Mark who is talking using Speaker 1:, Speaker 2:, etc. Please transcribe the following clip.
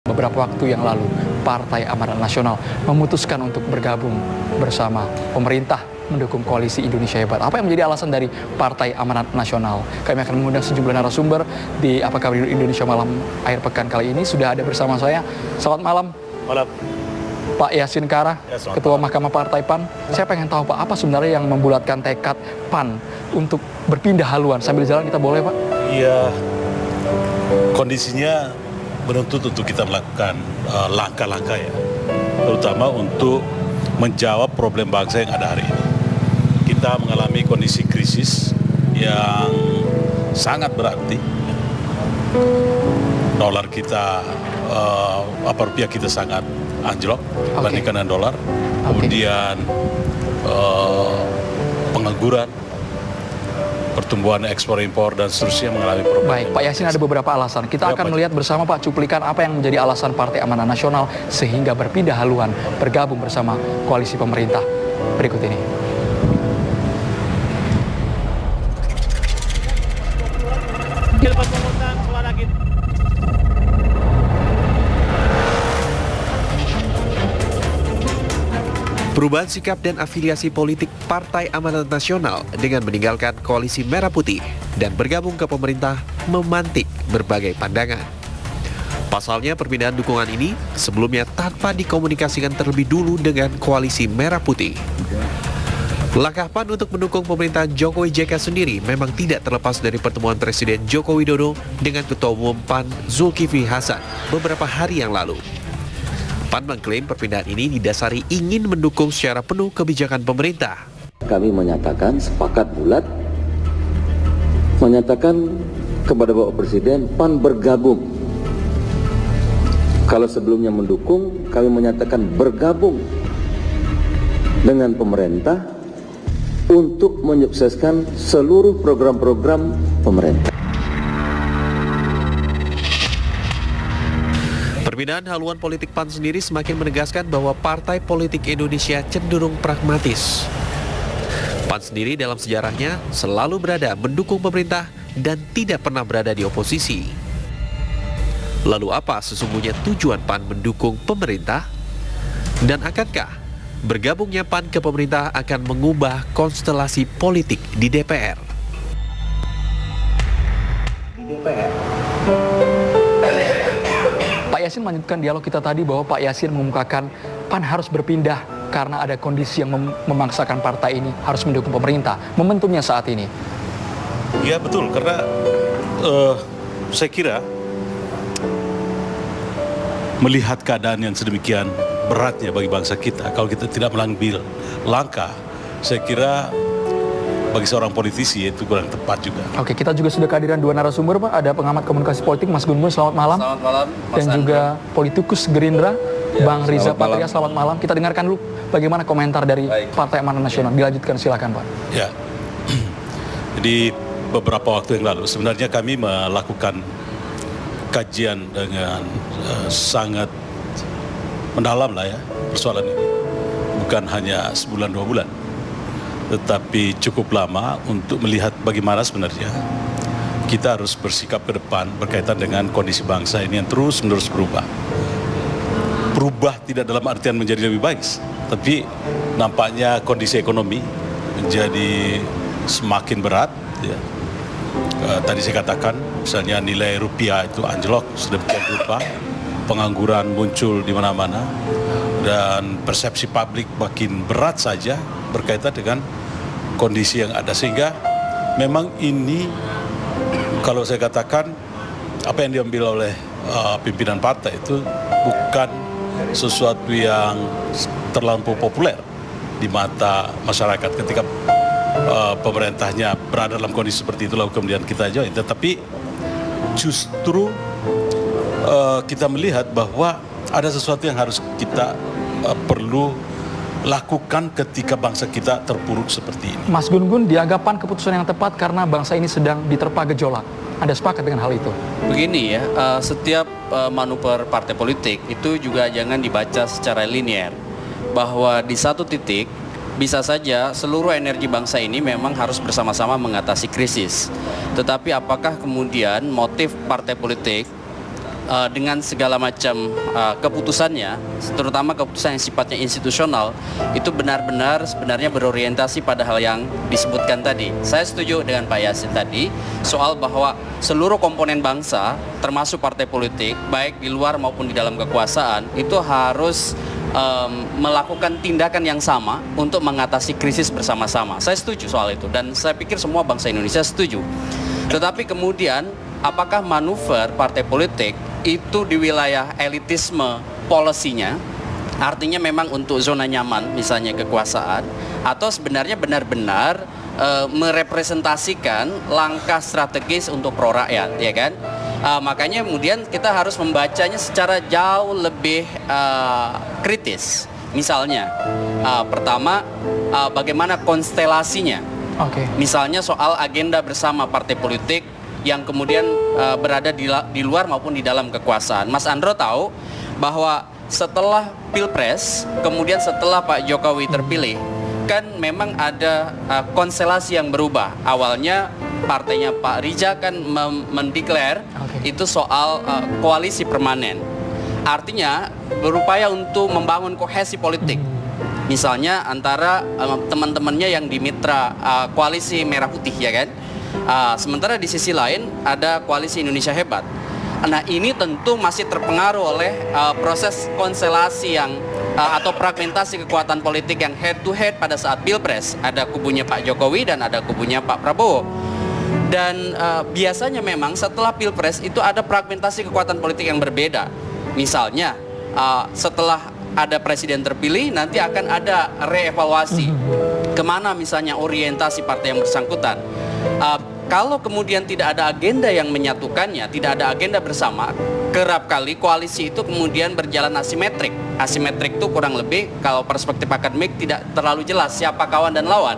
Speaker 1: Beberapa waktu yang lalu, Partai Amanat Nasional memutuskan untuk bergabung bersama pemerintah mendukung koalisi Indonesia Hebat. Apa yang menjadi alasan dari Partai Amanat Nasional? Kami akan mengundang sejumlah narasumber di Apa Kabar Indonesia Malam akhir pekan kali ini. Sudah ada bersama saya. Selamat malam.
Speaker 2: Malam.
Speaker 1: Pak Yasin Kara, Ketua Mahkamah Partai PAN. Saya pengen tahu Pak, apa sebenarnya yang membulatkan tekad PAN untuk berpindah haluan? Sambil jalan kita boleh Pak?
Speaker 2: Iya, kondisinya menuntut untuk kita melakukan langkah-langkah ya, terutama untuk menjawab problem bangsa yang ada hari ini. Kita mengalami kondisi krisis yang sangat berarti. Dolar kita, rupiah kita sangat anjlok dibandingkan dengan dolar. Kemudian pengangguran, pertumbuhan ekspor impor dan seterusnya mengalami problem.
Speaker 1: Baik, Pak Yasin, ada beberapa alasan. Kita akan melihat bersama Pak cuplikan apa yang menjadi alasan Partai Amanat Nasional sehingga berpindah haluan bergabung bersama koalisi pemerintah. Berikut ini.
Speaker 3: Perubahan sikap dan afiliasi politik Partai Amanat Nasional dengan meninggalkan koalisi Merah Putih dan bergabung ke pemerintah memantik berbagai pandangan. Pasalnya perpindahan dukungan ini sebelumnya tanpa dikomunikasikan terlebih dulu dengan koalisi Merah Putih. Langkah PAN untuk mendukung pemerintahan Jokowi JK sendiri memang tidak terlepas dari pertemuan Presiden Joko Widodo dengan Ketua Umum PAN Zulkifli Hasan beberapa hari yang lalu. PAN mengklaim perpindahan ini didasari ingin mendukung secara penuh kebijakan pemerintah.
Speaker 4: Kami menyatakan sepakat bulat, menyatakan kepada Bapak Presiden PAN bergabung. Kalau sebelumnya mendukung, kami menyatakan bergabung dengan pemerintah untuk menyukseskan seluruh program-program pemerintah.
Speaker 3: Perpindahan haluan politik PAN sendiri semakin menegaskan bahwa partai politik Indonesia cenderung pragmatis. PAN sendiri dalam sejarahnya selalu berada mendukung pemerintah dan tidak pernah berada di oposisi. Lalu apa sesungguhnya tujuan PAN mendukung pemerintah? Dan akankah bergabungnya PAN ke pemerintah akan mengubah konstelasi politik di DPR?
Speaker 1: Pak Yasin melanjutkan dialog kita tadi bahwa Pak Yasin mengemukakan PAN harus berpindah karena ada kondisi yang memaksakan partai ini harus mendukung pemerintah. Momentumnya saat ini.
Speaker 2: Ya betul, karena saya kira melihat keadaan yang sedemikian beratnya bagi bangsa kita, kalau kita tidak mengambil langkah, saya kira bagi seorang politisi itu kurang tepat juga.
Speaker 1: Oke, kita juga sudah kehadiran dua narasumber Pak. Ada pengamat komunikasi politik Mas Gun Gun, selamat malam.
Speaker 5: Selamat malam, Mas
Speaker 1: Dan juga politikus Gerindra, Bang Riza Patria, selamat malam. Kita dengarkan dulu bagaimana komentar dari Partai Amanat Nasional. Dilanjutkan, silakan Pak.
Speaker 2: Ya, jadi beberapa waktu yang lalu sebenarnya kami melakukan kajian dengan sangat mendalam lah ya persoalan ini. Bukan hanya sebulan 2 bulan, tetapi cukup lama untuk melihat bagaimana sebenarnya kita harus bersikap ke depan berkaitan dengan kondisi bangsa ini yang terus-menerus berubah. Berubah tidak dalam artian menjadi lebih baik, tapi nampaknya kondisi ekonomi menjadi semakin berat. Ya. Tadi saya katakan, misalnya nilai rupiah itu anjlok sedemikian rupa, pengangguran muncul di mana-mana, dan persepsi publik makin berat saja berkaitan dengan kondisi yang ada. Sehingga memang ini, kalau saya katakan, apa yang diambil oleh pimpinan partai itu bukan sesuatu yang terlampau populer di mata masyarakat ketika pemerintahnya berada dalam kondisi seperti itu, lalu kemudian kita join. Tetapi justru kita melihat bahwa ada sesuatu yang harus kita perlu lakukan ketika bangsa kita terpuruk seperti ini.
Speaker 1: Mas Gun Gun, dianggap PAN keputusan yang tepat karena bangsa ini sedang diterpa gejolak. Anda sepakat dengan hal itu?
Speaker 5: Begini ya, setiap manuver partai politik itu juga jangan dibaca secara linear. Bahwa di satu titik bisa saja seluruh energi bangsa ini memang harus bersama-sama mengatasi krisis. Tetapi apakah kemudian motif partai politik dengan segala macam keputusannya, terutama keputusan yang sifatnya institusional, itu benar-benar sebenarnya berorientasi pada hal yang disebutkan tadi. Saya setuju dengan Pak Yasin tadi soal bahwa seluruh komponen bangsa, termasuk partai politik, baik di luar maupun di dalam kekuasaan, itu harus melakukan tindakan yang sama untuk mengatasi krisis bersama-sama. Saya setuju soal itu dan saya pikir semua bangsa Indonesia setuju. Tetapi kemudian apakah manuver partai politik itu di wilayah elitisme polisinya, artinya memang untuk zona nyaman misalnya kekuasaan, atau sebenarnya benar-benar merepresentasikan langkah strategis untuk pro rakyat, ya kan? Makanya kemudian kita harus membacanya secara jauh lebih kritis. Misalnya, pertama bagaimana konstelasinya. Misalnya soal agenda bersama partai politik yang kemudian berada di luar maupun di dalam kekuasaan. Mas Andro tahu bahwa setelah Pilpres, kemudian setelah Pak Jokowi terpilih, kan memang ada konstelasi yang berubah. Awalnya partainya Pak Rija kan mendeklar itu soal koalisi permanen. Artinya berupaya untuk membangun kohesi politik. Misalnya antara teman-temannya yang di mitra koalisi Merah Putih, ya kan? Sementara di sisi lain ada koalisi Indonesia Hebat. Nah, ini tentu masih terpengaruh oleh proses konstelasi yang atau fragmentasi kekuatan politik yang head to head pada saat Pilpres. Ada kubunya Pak Jokowi dan ada kubunya Pak Prabowo. Dan biasanya memang setelah Pilpres itu ada fragmentasi kekuatan politik yang berbeda. Misalnya setelah ada presiden terpilih, nanti akan ada reevaluasi kemana misalnya orientasi partai yang bersangkutan. Kalau kemudian tidak ada agenda yang menyatukannya, tidak ada agenda bersama, kerap kali koalisi itu kemudian berjalan asimetrik. Asimetrik itu kurang lebih kalau perspektif akademik tidak terlalu jelas siapa kawan dan lawan.